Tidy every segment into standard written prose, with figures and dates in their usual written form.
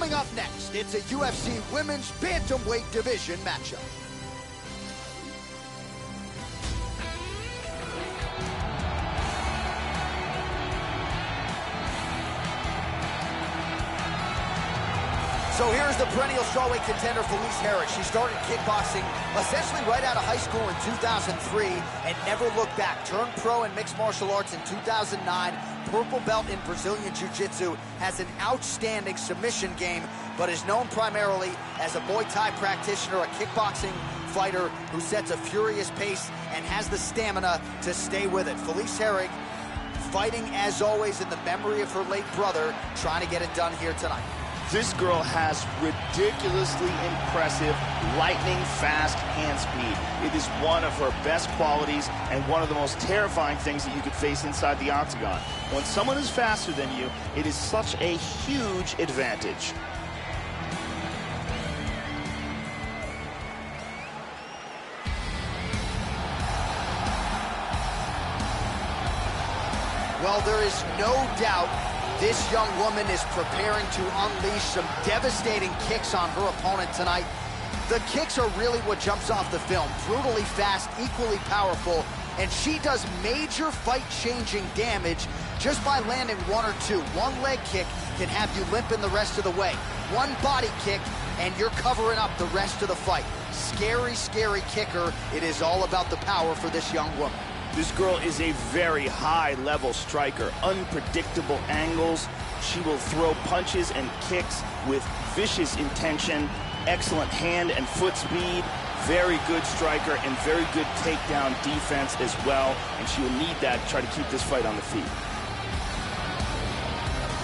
Coming up next, it's a UFC Women's Bantamweight Division matchup. So here's the perennial strawweight contender, Felice Herrig. She started kickboxing essentially right out of high school in 2003 and never looked back. Turned pro in mixed martial arts in 2009. Purple belt in Brazilian Jiu-Jitsu. Has an outstanding submission game, but is known primarily as a Muay Thai practitioner, a kickboxing fighter who sets a furious pace and has the stamina to stay with it. Felice Herrig fighting, as always, in the memory of her late brother, trying to get it done here tonight. This girl has ridiculously impressive, lightning-fast hand speed. It is one of her best qualities and one of the most terrifying things that you could face inside the octagon. When someone is faster than you, it is such a huge advantage. Well, there is no doubt this young woman is preparing to unleash some devastating kicks on her opponent tonight. The kicks are really what jumps off the film. Brutally fast, equally powerful, and she does major fight-changing damage just by landing one or two. One leg kick can have you limping the rest of the way. One body kick, and you're covering up the rest of the fight. Scary, scary kicker. It is all about the power for this young woman. This girl is a very high-level striker, unpredictable angles. She will throw punches and kicks with vicious intention, excellent hand and foot speed, very good striker, and very good takedown defense as well. And she will need that to try to keep this fight on the feet.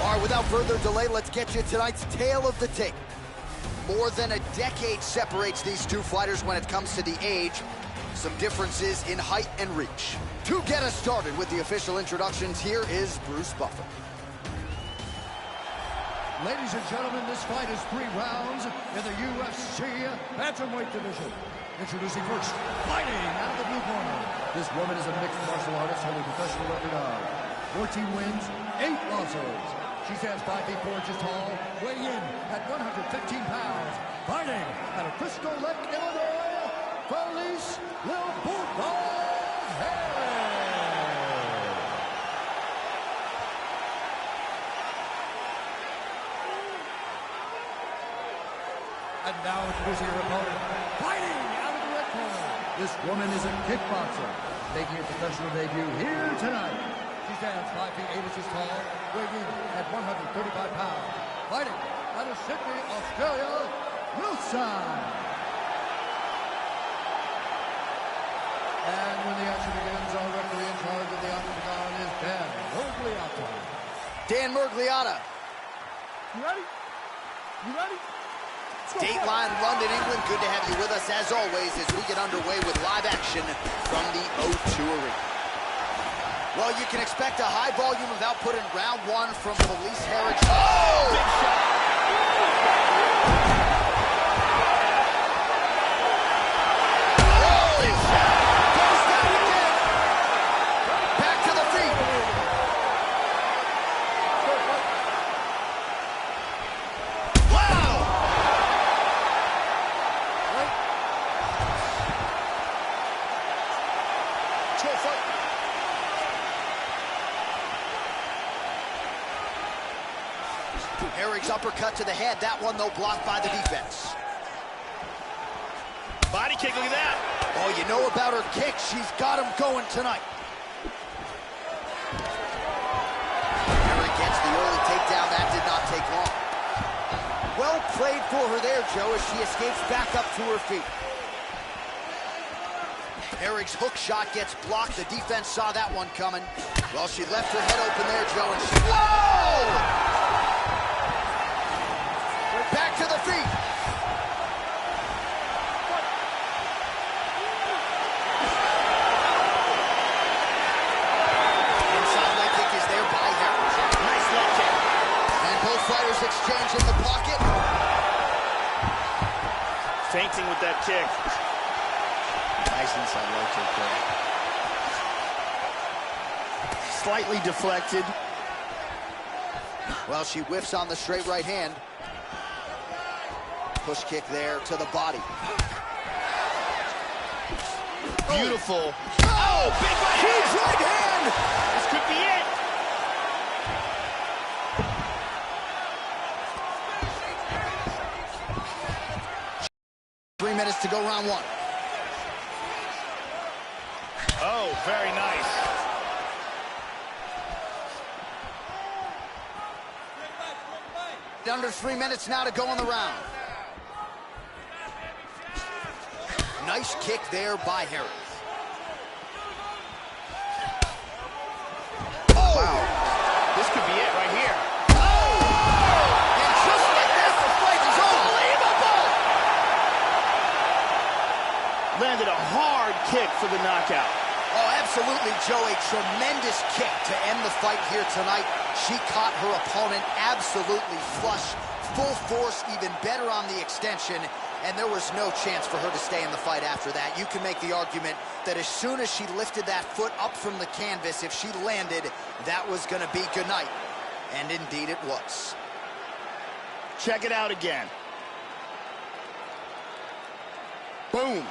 All right, without further delay, let's get you tonight's tale of the tape. More than a decade separates these two fighters when it comes to the age. Some differences in height and reach. To get us started with the official introductions, here is Bruce Buffer. Ladies and gentlemen, this fight is 3 rounds in the UFC Bantamweight Division. Introducing first, fighting out of the blue corner. This woman is a mixed martial artist holding a professional record of 14 wins, 8 losses. She stands 5 feet 4 inches tall, weighing in at 115 pounds. Fighting out of Crystal Lake, Illinois, Felice Lil Bulldog Herrig. And now introducing her opponent, fighting out of the red corner. This woman is a kickboxer, making her professional debut here tonight. She stands 5 feet 8 inches tall, weighing in at 135 pounds. Fighting out of Sydney, Australia, Wilson. And when the action begins, our referee in charge of the octagon is Dan Murgliata. Dan Murgliata. You ready? You ready? Dateline, London, England. Good to have you with us as always as we get underway with live action from the O2 Arena. Well, you can expect a high volume of output in round 1 from Felice Herrig. Oh! Big shot! Herrig's uppercut to the head. That one, though, blocked by the defense. Body kick, look at that. Oh, you know about her kick. She's got him going tonight. Herrig gets the early takedown. That did not take long. Well played for her there, Joe, as she escapes back up to her feet. Herrig's hook shot gets blocked. The defense saw that one coming. Well, she left her head open there, Joe, and she... Whoa! Back to the feet. Inside leg kick is there by Herrig. Nice leg kick. And both fighters exchange in the pocket. Fainting with that kick. Nice inside leg kick there. Slightly deflected. Well, she whiffs on the straight right hand. Push kick there to the body. Beautiful. Oh, big right hand. Huge right hand. This could be it. 3 minutes to go, round one. Oh, very nice. Under 3 minutes now to go in the round. Nice kick there by Harris. Oh! Wow. This could be it right here. Oh! And just like that, the fight is unbelievable! Landed a hard kick for the knockout. Oh, absolutely, Joe. A tremendous kick to end the fight here tonight. She caught her opponent absolutely flush, full force, even better on the extension, and there was no chance for her to stay in the fight after that. You can make the argument that as soon as she lifted that foot up from the canvas, if she landed, that was going to be good night. And indeed it was. Check it out again. Boom.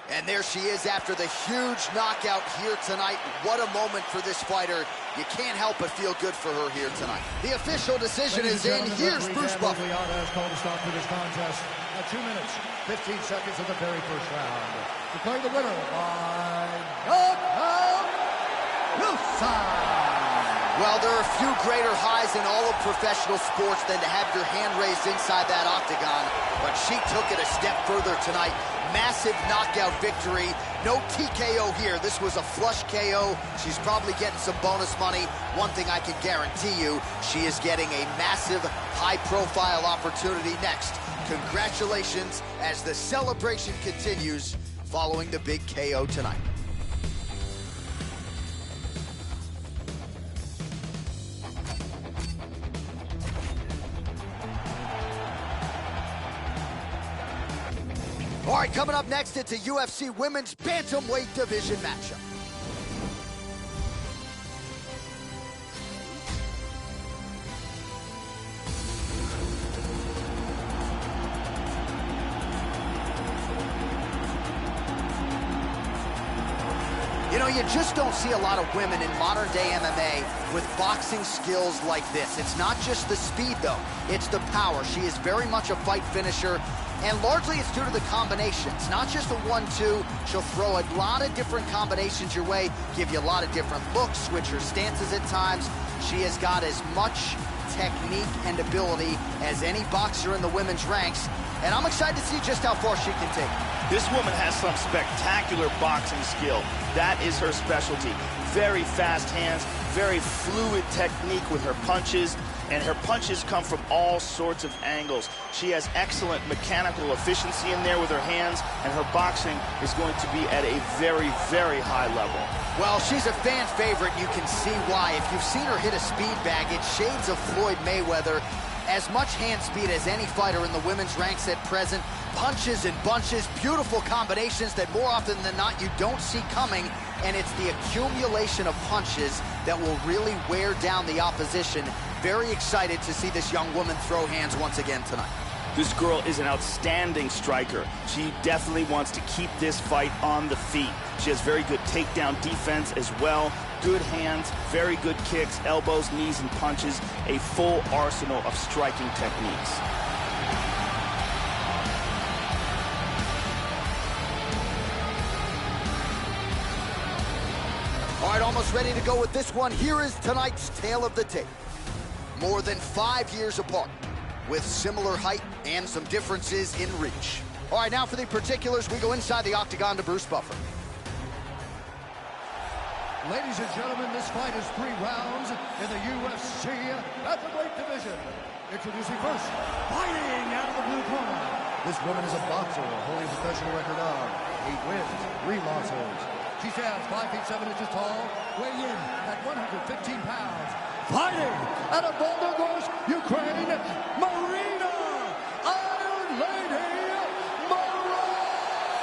And there she is after the huge knockout here tonight. What a moment for this fighter. You can't help but feel good for her here tonight. The official decision is in. Here's Bruce Buffer. Has called a stop to this contest at 2 minutes, 15 seconds of the very first round. Declaring the winner by knockout, Well, there are few greater highs in all of professional sports than to have your hand raised inside that octagon, but she took it a step further tonight. Massive knockout victory. No TKO here. This was a flush KO. She's probably getting some bonus money. One thing I can guarantee you, she is getting a massive, high-profile opportunity next. Congratulations as the celebration continues following the big KO tonight. All right, coming up next, it's a UFC Women's Bantamweight Division matchup. You know, you just don't see a lot of women in modern-day MMA with boxing skills like this. It's not just the speed, though. It's the power. She is very much a fight finisher, and largely it's due to the combinations. Not just a 1-2. She'll throw a lot of different combinations your way, give you a lot of different looks, switch her stances at times. She has got as much technique and ability as any boxer in the women's ranks, and I'm excited to see just how far she can take it. This woman has some spectacular boxing skill. That is her specialty. Very fast hands, very fluid technique with her punches, and her punches come from all sorts of angles. She has excellent mechanical efficiency in there with her hands, and her boxing is going to be at a very, very high level. Well, she's a fan favorite, and you can see why. If you've seen her hit a speed bag, it's shades of Floyd Mayweather. As much hand speed as any fighter in the women's ranks at present. Punches and bunches, beautiful combinations that more often than not you don't see coming, and it's the accumulation of punches that will really wear down the opposition. Very excited to see this young woman throw hands once again tonight. This girl is an outstanding striker. She definitely wants to keep this fight on the feet. She has very good takedown defense as well. Good hands, very good kicks, elbows, knees, and punches. A full arsenal of striking techniques. All right, almost ready to go with this one. Here is tonight's tale of the tape. More than 5 years apart, with similar height and some differences in reach. All right, now for the particulars, we go inside the octagon to Bruce Buffer. Ladies and gentlemen, this fight is 3 rounds in the UFC Bantamweight Division. Introducing first, fighting out of the blue corner. This woman is a boxer, holding a professional record of 8 wins, 3 losses. She stands 5 feet 7 inches tall, weighing in at 115 pounds. Fighting out of Volgogorsk, Ukraine, Marina Iron Lady Morales.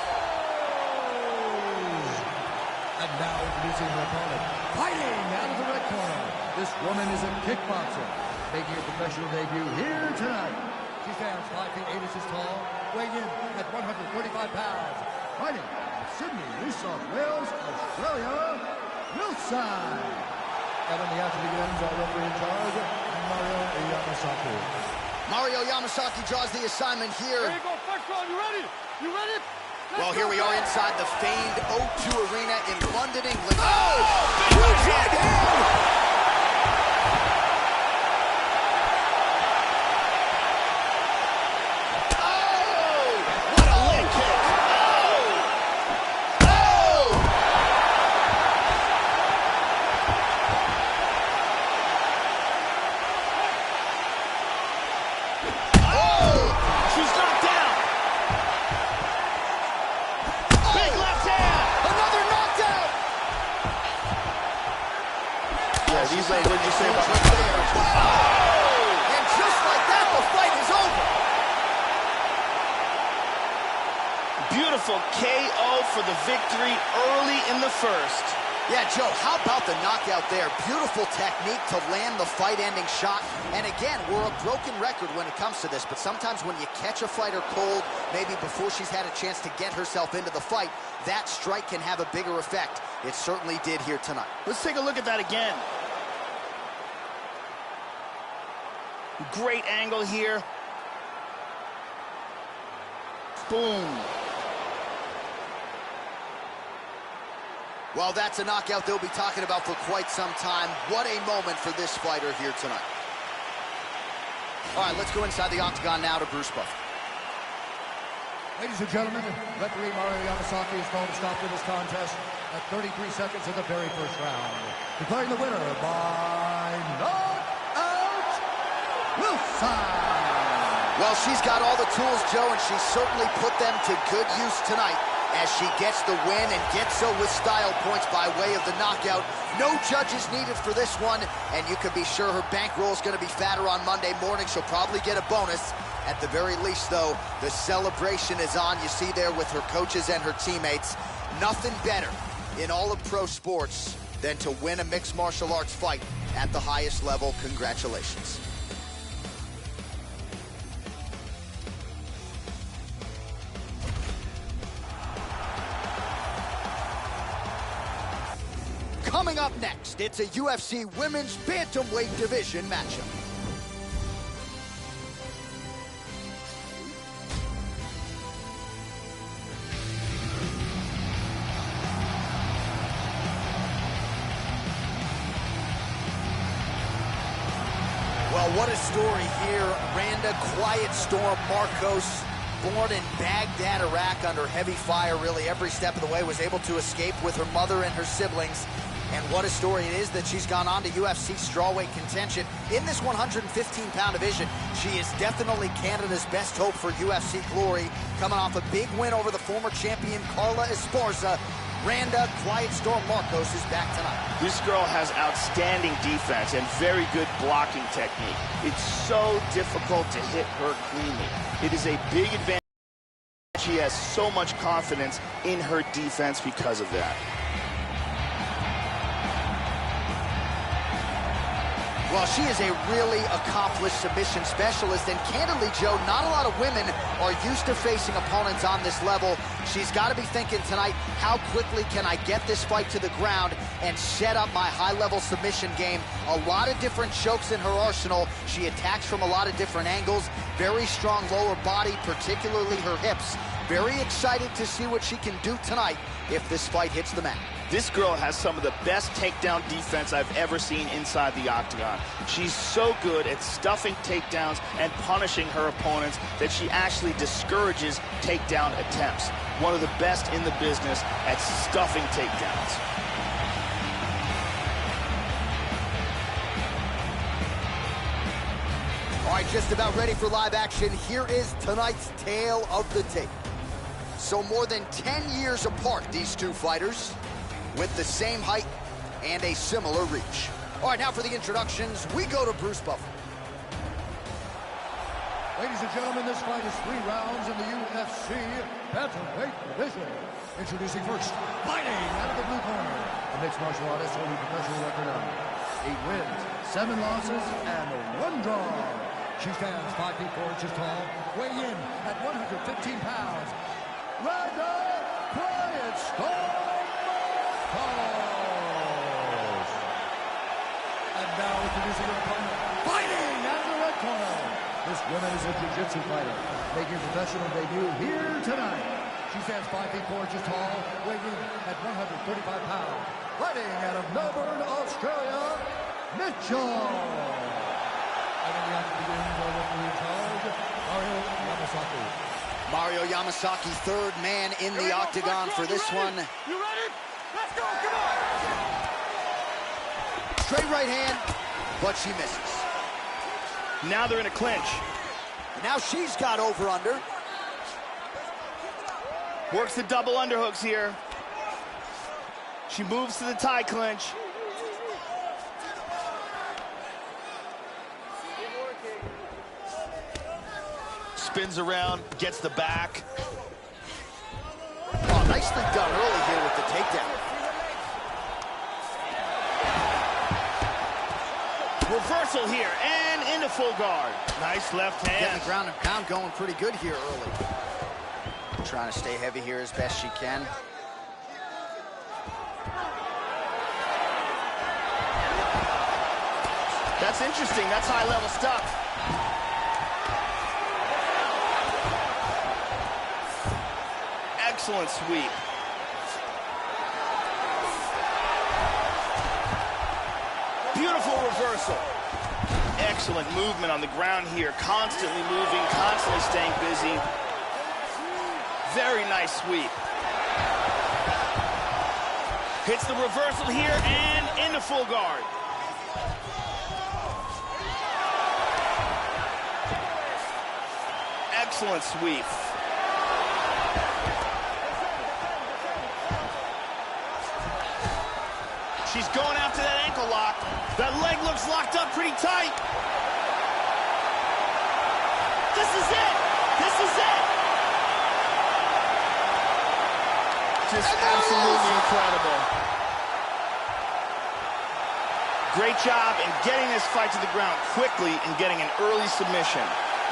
And now introducing her opponent, fighting out of the red corner. This woman is a kickboxer, making her professional debut here tonight. She stands 5 feet 8 inches tall, weighing in at 135 pounds. Fighting Sydney, New South Wales, Australia, Wilson. And when the action begins, our referee in charge, Mario Yamasaki. Mario Yamasaki draws the assignment here. There you go, first round, you ready? You ready? Well, here we are inside the famed O2 Arena in London, England. Oh! Huge right hand! These ladies, what did you say about her? Oh! And just like that, the fight is over. Beautiful KO for the victory early in the first. Yeah, Joe, how about the knockout there? Beautiful technique to land the fight-ending shot. And again, we're a broken record when it comes to this, but sometimes when you catch a fighter cold, maybe before she's had a chance to get herself into the fight, that strike can have a bigger effect. It certainly did here tonight. Let's take a look at that again. Great angle here. Boom. Well, that's a knockout they'll be talking about for quite some time. What a moment for this fighter here tonight. All right, let's go inside the octagon now to Bruce Buffer. Ladies and gentlemen, referee Mario Yamasaki is called to stop to this contest at 33 seconds of the very first round. Declaring the winner by knockout, Wilson. Well, she's got all the tools, Joe, and she certainly put them to good use tonight as she gets the win and gets so with style points by way of the knockout. No judges needed for this one, and you can be sure her bankroll is going to be fatter on Monday morning. She'll probably get a bonus. At the very least, though, the celebration is on. You see there with her coaches and her teammates. Nothing better in all of pro sports than to win a mixed martial arts fight at the highest level. Congratulations. Coming up next, it's a UFC Women's Bantamweight Division matchup. Well, what a story here. Randa Quiet Storm Marcos, born in Baghdad, Iraq, under heavy fire really every step of the way, was able to escape with her mother and her siblings. And what a story it is that she's gone on to UFC strawweight contention in this 115-pound division. She is definitely Canada's best hope for UFC glory, coming off a big win over the former champion Carla Esparza. Randa Quiet Storm Marcos is back tonight. This girl has outstanding defense and very good blocking technique. It's so difficult to hit her cleanly. It is a big advantage. She has so much confidence in her defense because of that. Well, she is a really accomplished submission specialist, and candidly, Joe, not a lot of women are used to facing opponents on this level. She's got to be thinking tonight, how quickly can I get this fight to the ground and set up my high-level submission game? A lot of different chokes in her arsenal. She attacks from a lot of different angles. Very strong lower body, particularly her hips. Very excited to see what she can do tonight if this fight hits the mat. This girl has some of the best takedown defense I've ever seen inside the octagon. She's so good at stuffing takedowns and punishing her opponents that she actually discourages takedown attempts. One of the best in the business at stuffing takedowns. All right, just about ready for live action. Here is tonight's tale of the tape. So more than 10 years apart, these two fighters, with the same height and a similar reach. All right, now for the introductions, we go to Bruce Buffer. Ladies and gentlemen, this fight is 3 rounds in the UFC Bantamweight Division. Introducing first, fighting out of the blue corner, a mixed martial artist holding a professional record of 8 wins, 7 losses, and 1 draw. She stands 5 feet 4 inches tall, weighing in at 115 pounds. Rhonda Quiet Storm Marcos. And now introducing her opponent, fighting out of the red corner. This woman is a jiu-jitsu fighter, making a professional debut here tonight. She stands 5 feet 4 inches tall, weighing in at 135 pounds. Fighting out of Melbourne, Australia, Mitchell. And then we have to begin the referee in charge, Mario Yamasaki. Mario Yamasaki, third man in the octagon for this one. You ready? Let's go, come on! Straight right hand, but she misses. Now they're in a clinch. Now she's got over under. Works the double underhooks here. She moves to the tie clinch. Spins around, gets the back. Oh, nicely done early here with the takedown. Reversal here and into full guard. Nice left hand. Getting the ground and pound going pretty good here early. Trying to stay heavy here as best she can. That's interesting. That's high-level stuff. Excellent sweep. Beautiful reversal. Excellent movement on the ground here. Constantly moving, constantly staying busy. Very nice sweep. Hits the reversal here and into full guard. Excellent sweep. She's going after that ankle lock. That leg looks locked up pretty tight. This is it. This is it. Just absolutely incredible. Great job in getting this fight to the ground quickly and getting an early submission.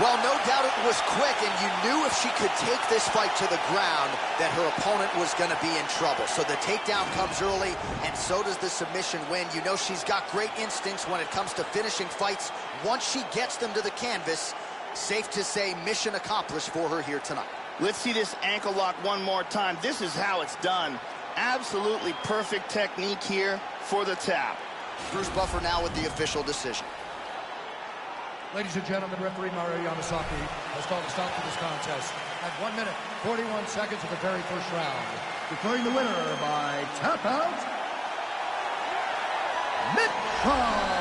Well, no doubt it was quick, and you knew if she could take this fight to the ground that her opponent was going to be in trouble. So the takedown comes early, and so does the submission win. You know she's got great instincts when it comes to finishing fights. Once she gets them to the canvas, safe to say mission accomplished for her here tonight. Let's see this ankle lock one more time. This is how it's done. Absolutely perfect technique here for the tap. Bruce Buffer now with the official decision. Ladies and gentlemen, referee Mario Yamasaki has called a stop to this contest at 1 minute, 41 seconds of the very first round. Declaring the winner by tap out, Mitchell.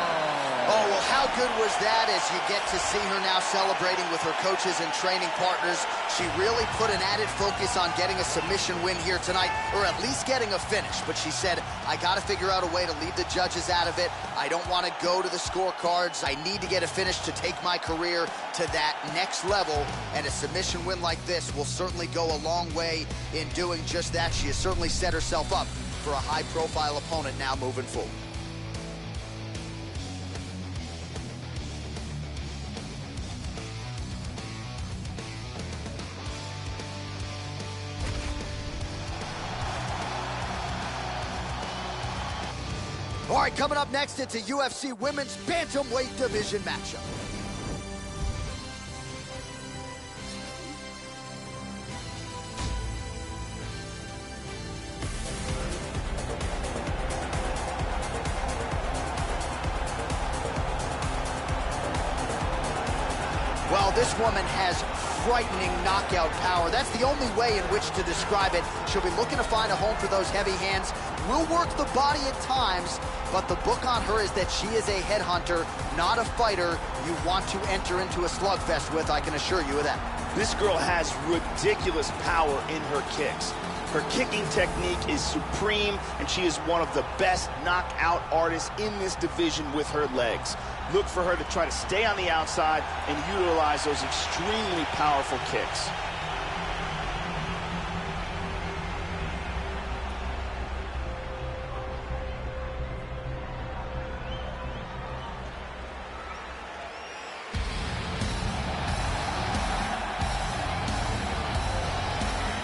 Oh, well, how good was that as you get to see her now celebrating with her coaches and training partners. She really put an added focus on getting a submission win here tonight, or at least getting a finish. But she said, I got to figure out a way to leave the judges out of it. I don't want to go to the scorecards. I need to get a finish to take my career to that next level. And a submission win like this will certainly go a long way in doing just that. She has certainly set herself up for a high-profile opponent now moving forward. All right, coming up next, it's a UFC Women's Bantamweight Division matchup. Well, this woman has frightening knockout power. That's the only way in which to describe it. She'll be looking to find a home for those heavy hands. Will work the body at times, but the book on her is that she is a headhunter, not a fighter you want to enter into a slugfest with, I can assure you of that. This girl has ridiculous power in her kicks. Her kicking technique is supreme, and she is one of the best knockout artists in this division with her legs. Look for her to try to stay on the outside and utilize those extremely powerful kicks.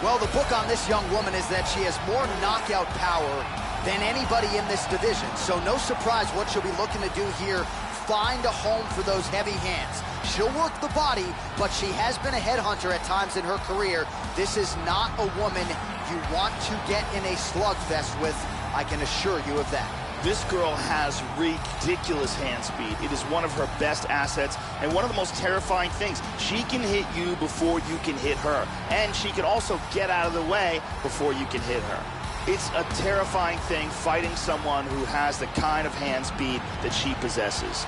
Well, the book on this young woman is that she has more knockout power than anybody in this division. So no surprise what she'll be looking to do here, find a home for those heavy hands. She'll work the body, but she has been a headhunter at times in her career. This is not a woman you want to get in a slugfest with, I can assure you of that. This girl has ridiculous hand speed. It is one of her best assets and one of the most terrifying things. She can hit you before you can hit her, and she can also get out of the way before you can hit her. It's a terrifying thing fighting someone who has the kind of hand speed that she possesses.